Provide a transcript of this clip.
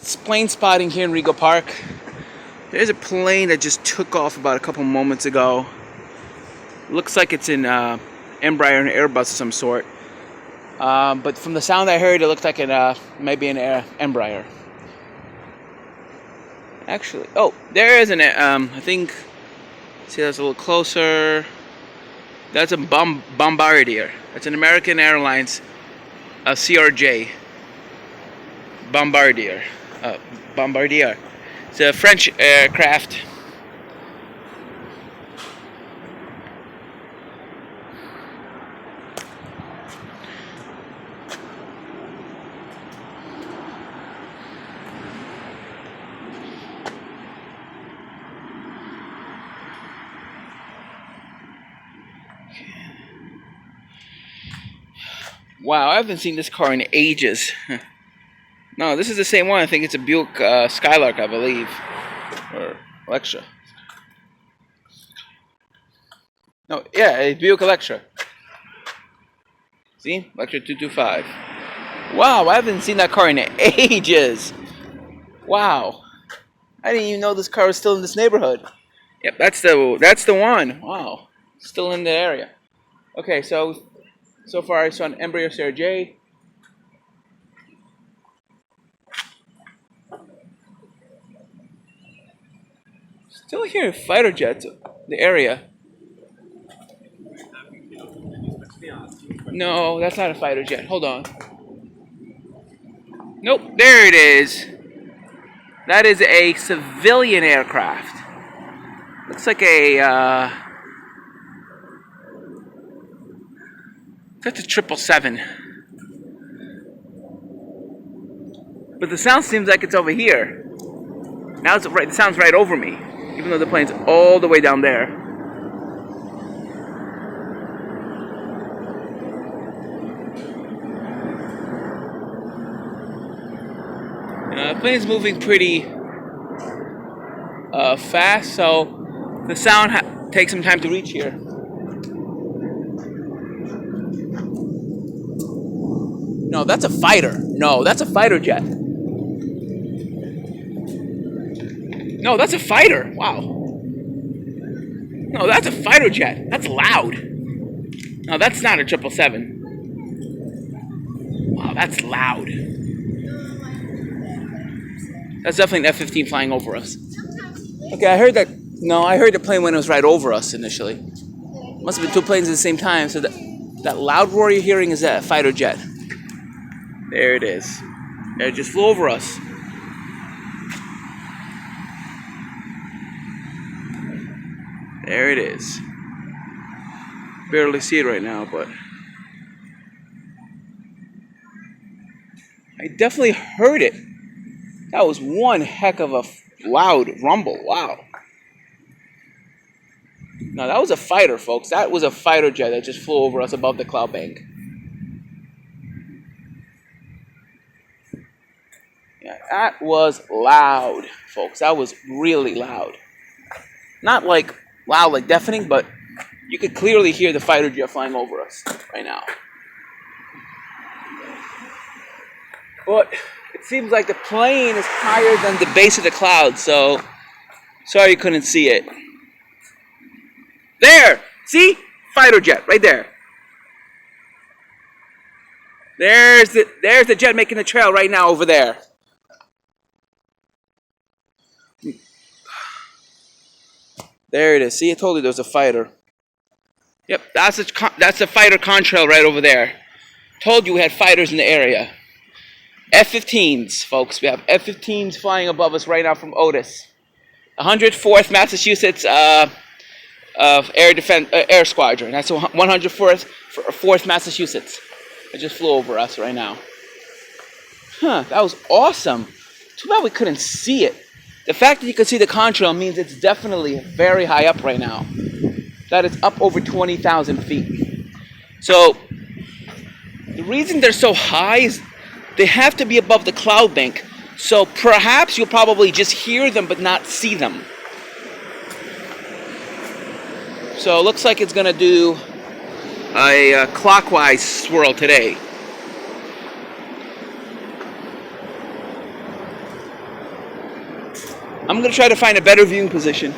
It's plane spotting here in Regal Park. There's a plane that just took off about a couple moments ago. Looks like it's in Embraer and Airbus of some sort. But from the sound I heard, it looked like it maybe an Embraer. Actually, oh, there is an I think. See, that's a little closer. That's a Bombardier. That's an American Airlines CRJ. Bombardier. Bombardier. It's a French aircraft. Wow, I haven't seen this car in ages. No, this is the same one. I think it's a Buick Skylark, I believe. Or Electra. No, yeah, a Buick Electra. See? Electra 225. Wow, I haven't seen that car in ages. Wow. I didn't even know this car was still in this neighborhood. Yep, that's the one. Wow. Still in the area. Okay, so far I saw an Embraer CRJ. Still hearing fighter jets in the area. No, that's not a fighter jet. Hold on. Nope, there it is. That is a civilian aircraft. Looks like a that's a 777. But the sound seems like it's over here. Now it sounds right over me, even though the plane's all the way down there. The plane's moving pretty fast, so the sound takes some time to reach here. No, that's a fighter. No, that's a fighter jet. No, that's a fighter. Wow. No, that's a fighter jet. That's loud. No, that's not a 777. Wow, that's loud. That's definitely an F15 flying over us. Okay, I heard that. No, I heard the plane when it was right over us initially. Must have been two planes at the same time. So that loud roar you're hearing is a fighter jet. There it is. It just flew over us. There it is. Barely see it right now, but I definitely heard it. That was one heck of a loud rumble. Wow. No, that was a fighter, folks. That was a fighter jet that just flew over us above the cloud bank. Yeah, that was loud, folks. That was really loud. Not like loud, like deafening, but you could clearly hear the fighter jet flying over us right now. But it seems like the plane is higher than the base of the cloud, so sorry you couldn't see it. There! See? Fighter jet, right there. There's the jet making the trail right now over there. There it is. See, I told you there was a fighter. Yep, that's a fighter contrail right over there. Told you we had fighters in the area. F-15s, folks. We have F-15s flying above us right now from Otis. 104th Massachusetts Air Squadron. That's 104th Massachusetts. It just flew over us right now. Huh, that was awesome. Too bad we couldn't see it. The fact that you could see the contrail means it's definitely very high up right now. That is up over 20,000 feet. So, the reason they're so high is they have to be above the cloud bank. So perhaps you'll probably just hear them but not see them. So it looks like it's going to do a clockwise swirl today. I'm gonna try to find a better viewing position.